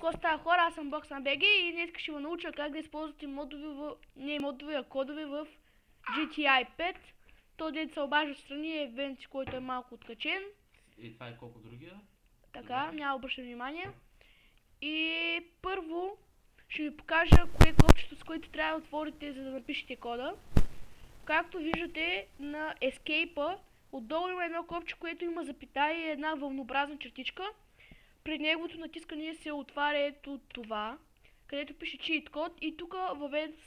Какво става, хора? Аз съм BoxNBG и днес ще ви науча как да използвате кодове в GTI 5. То дете се обажда страни е евент, който е малко откачен. И това е колко другия? Така, няма обръща внимание. И първо ще ви покажа кое е копчето, с което трябва да отворите, за да напишете кода. Както виждате на Escape-а, отдолу има едно копче, което има запитая и една вълнообразна чертичка. При неговото натискане се отваря ето това, където пише cheat код и тук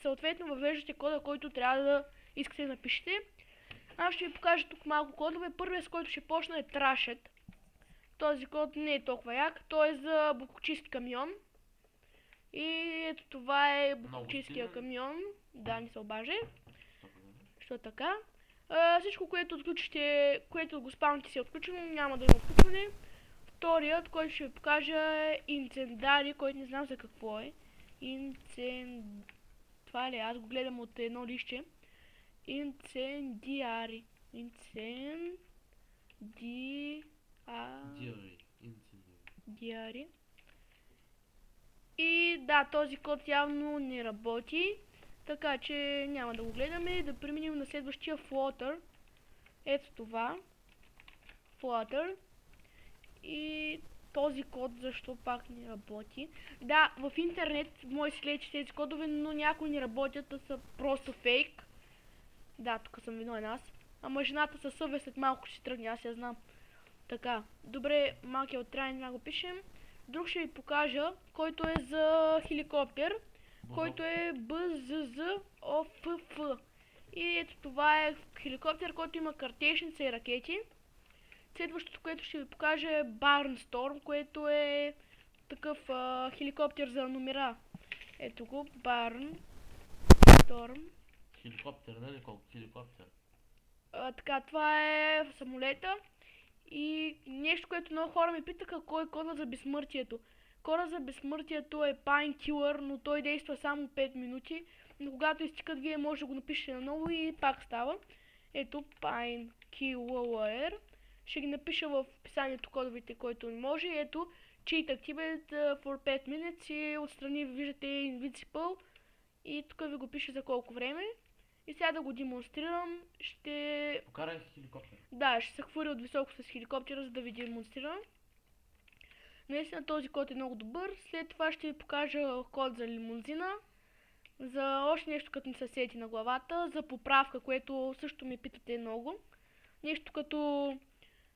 съответно въвеждате кода, който трябва да искате да напишете. Аз ще ви покажа тук малко кодове. Първият, с който ще почна, е Trashed. Този код не е толкова як, той е за букчист камион. И ето това е букчисткия камион. Да, не се обажи. Що така? Всичко, което отключите, което го спавните си е отключено, няма да има отключване. Вторият, който ще ви покажа, е Incendiary, който не знам за какво е. Това ли? Аз го гледам от едно лище. Incendiary. И да, този код явно не работи. Така че няма да го гледаме. Да преминем на следващия Flutter. Ето това. Flutter. И този код защо пак не работи. Да, в интернет може да си гледате тези кодове, но някои не работят, да са просто фейк. Да, тук съм виновен аз. Ама жената със съвест след малко ще тръгне, аз я знам. Така, добре, малкият от трябва да го пишем. Друг ще ви покажа, който е за хеликоптер, който е BZZOFF. И ето това е хеликоптер, който има картечница и ракети. Следващото, което ще ви покажа, е Barnstorm, което е такъв хеликоптер за номера. Ето го, Barnstorm. Хеликоптер, нали колко? Хеликоптер. Така, това е самолета. И нещо, което много хора ми питаха, кой е кода за безсмъртието. Кода за безсмъртието е Painkiller, но той действа само 5 минути. Но когато изтикат, вие може да го напишете наново и пак става. Ето Painkiller. Ще ги напиша в описанието кодовете, който не може. Ето Cheat Activate for 5 minutes и отстрани виждате Invincible. И тук ви го пише за колко време. И сега да го демонстрирам, ще... Покарай хеликоптер. Да, ще се хвърля от високо с хеликоптера, за да ви демонстрирам. Наистина този код е много добър. След това ще ви покажа код за лимузина. За още нещо, като не се сети на главата. За поправка, което също ми питате много. Нещо като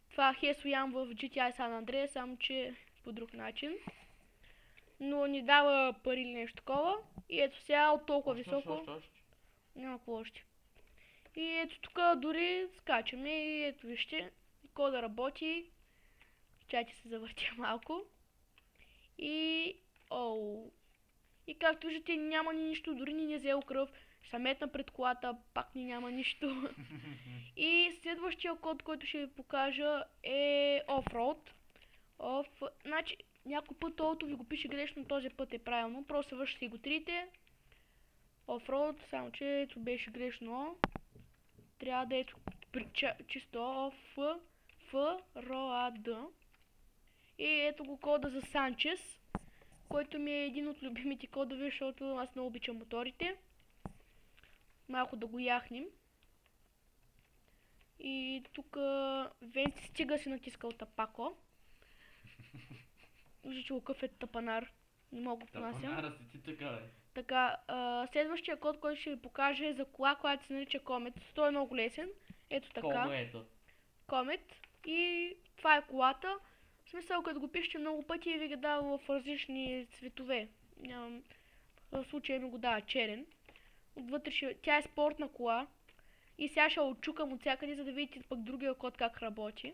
това Хесоян в GTI San Andreas, само че по друг начин. Но ни дава пари или нещо такова. И ето сега от толкова високо. Няма какво още. И ето тук дори скачаме и ето вижте, кода работи. Чайте се завъртя малко. И както виждате, няма ни нищо, дори ни не взел кръв. Ще метна пред колата, пак ни няма нищо. И следващия код, който ще ви покажа, е Offroad. Значи, някой път толкова ви го пише грешно, този път е правилно. Просто вършите го трите. Offroad, само че ето беше грешно. Трябва да е чисто Offroad. И ето го кода за Санчес, който ми е един от любимите кодове, защото аз много обичам моторите. Малко да го яхнем. И тук Венци стига си натискал тапако. Вижте, че какъв е тапанар. Не мога да понасям. Тапанара си ти така, бе. Така, следващия код, който ще ви покажа е за кола, която се нарича Comet. Той е много лесен. Ето така. Comet. И това е колата. В смисъл, като го пишете много пъти и ви ги дава в различни цветове. В случая ми го дава черен. Отвътре тя е спортна кола. И сега ще отчукам от всякъде, за да видите пък другия код как работи.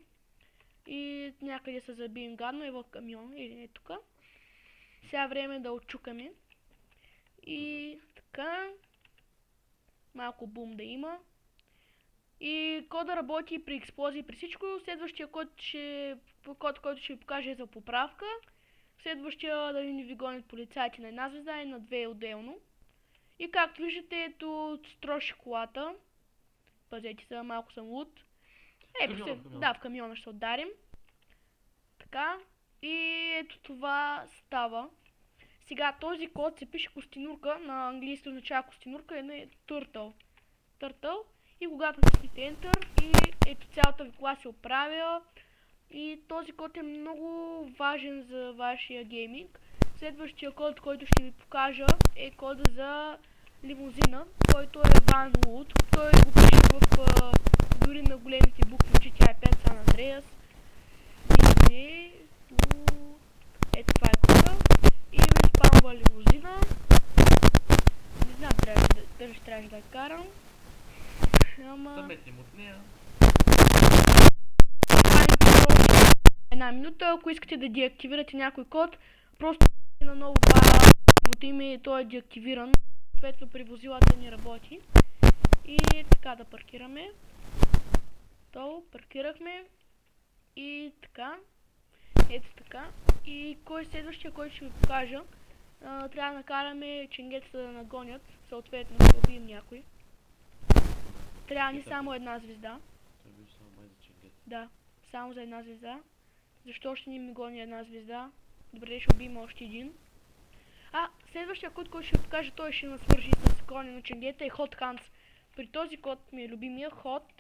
И някъде се забием гадно и в камион, или не тук. Сега време е да отчукаме. И така. Малко бум да има. И кода работи при експлозии, при всичко. Следващия код, който ще ви покажа, е за поправка. Следващия да не ви гонят полицайите на една звезда и на две отделно. И както виждате, ето строши колата. Пазете се, малко съм луд. Да, в камиона ще ударим. Така. И ето това става. Сега този код се пише костенурка, на английски означава костенурка, е turtle. Turtle. И когато натиснете Enter и ето цялата ви кола се оправя. И този код е много важен за вашия гейминг. Следващия код, който ще ви покажа, е кода за лимузина, който е Van Wood. Той го пише в дори на големите букви GTA 5 San Andreas. Ето това е кода. И ми спамва лимузина. Не знам, дали трябваше да я карам. Съметим от нея. Една минута, ако искате да деактивирате някой код, просто на ново пара име и той е деактивиран, съответно при возилата не работи. И така да паркираме. То паркирахме. И така. Ето така. И кой е следващия, който ще ви покажа? Трябва да накараме ченгетата да нагонят, съответно ще убием някой. Трябва ни само една звезда. Да, само за една звезда. Защо ще ни ми гони една звезда? Добре, ще убием още един. Следващия код, който ще ви покажа, той ще насвържи с гони на ченгета е Hot Hands. При този код ми е любимия Hot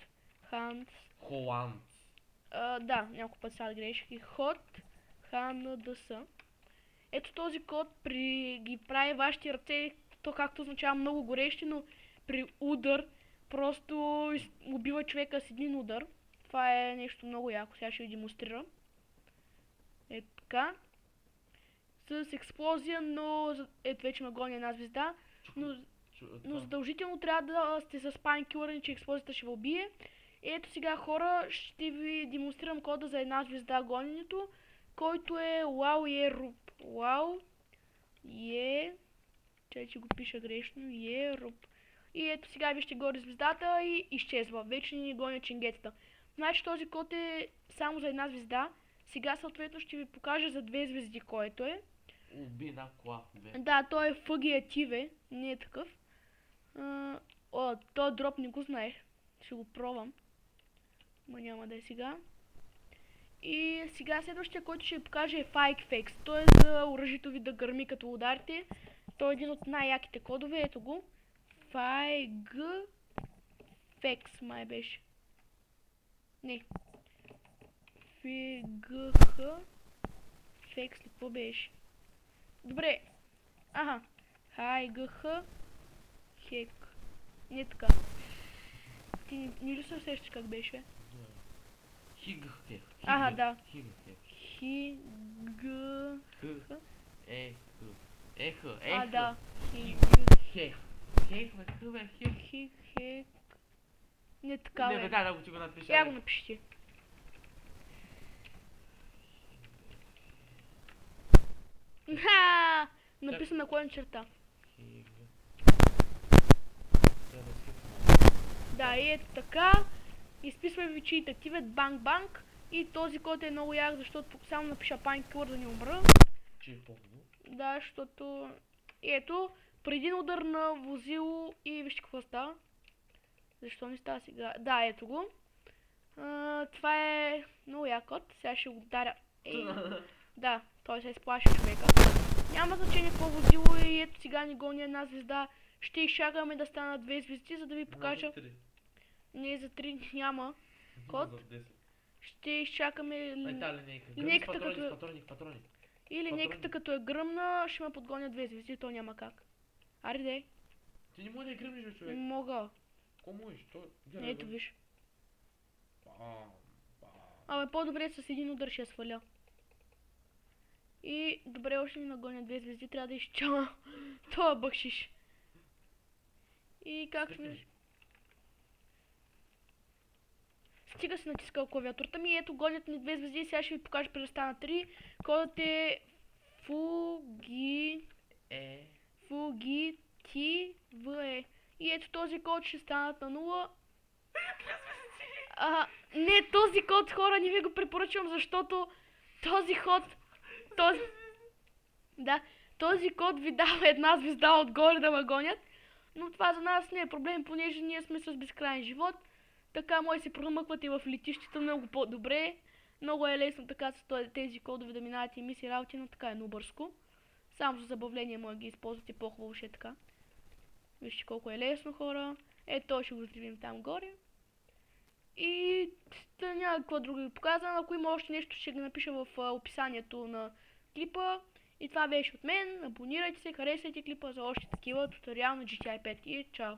Hands. Холанд. Да, няколко път са грешки. Hot Hands. Ето този код ги прави вашите ръце, то както означава много горещи, но при удар просто убива човека с един удар. Това е нещо много яко, сега ще ви демонстрирам. Ето така. С експлозия, но ето вече ме гони една звезда. Но задължително трябва да сте с панкилър, че експлозията ще ви убие. Ето сега хора, ще ви демонстрирам кода за една звезда гоненето, който е Wow че го пиша грешно, И ето сега вижте горе звездата и изчезва. Вече ни гоня ченгетата. Значи този код е само за една звезда. Сега съответно ще ви покажа за две звезди, който е. Уби една кола. Да, той е FGATV, не е такъв. Този дроп не го знаех. Ще го пробвам. Ма няма да е сега. И сега следващия, който ще ви покажа е FireFX. Той е за оръжието ви да гърми като ударите. Той е един от най-яките кодове. Ето го. FireFX май беше. Не. FireFX ли какво беше? Добре. FireFX Хек. Не така. Ти не ли се усещаш как беше? Хигхех. Да. Да. Хигхех. Не така, бе. Не, бе, да го ти го напиша. Я го напиши. Написано на коя черта. Да, и ето така. Изписваме ви чиит активет банк. И този код е много як, защото само напиша панкилър да не умра. Че е по-хубаво. Да, защото... Ето, преди удар на возило и вижте какво става. Защо не става сега? Да, ето го. Това е много як код. Сега ще го ударя. Да, той се изплаши човека. Няма значение какво возило и ето сега ни гони една звезда. Ще изчакаме да станат две звезди, за да ви покажа. Не, за 3 няма код. Ще изчакаме линейката патрони. И линейката като е гръмна, ще ме подгоня две звезди, то няма как. Аре дей. Ти не може да я гръмнеш, бе, човек. Мога. Ко можеш? Ето виж. Абе по-добре с един удар ще я сваля. И добре, още ми нагоня две звезди, трябва да изчала това бъкшиш. И как сме... Стига се натискал клавиатурата ми и ето гонят ни две звезди и сега ще ви покажа преди да стана 3. Кодът е FugiTVE. И ето този код ще станат на 0. Не, този код, хора, не ви го препоръчвам, защото този код ви дава една звезда отгоре да ме гонят. Но това за нас не е проблем, понеже ние сме с безкрайен живот. Така може да се промъквате в летищата много по-добре. Много е лесно така с тези кодове да минавате мисии работи, но така е много бързко. Само за забавление може да ги използвате по-хубаво, ще е така. Вижте колко е лесно, хора. Той ще го взривим там горе. И няма какво друго ви показвам. Ако има още нещо, ще го напиша в описанието на клипа. И това беше от мен. Абонирайте се, харесайте клипа за още такива туториал на GTA 5 и чао!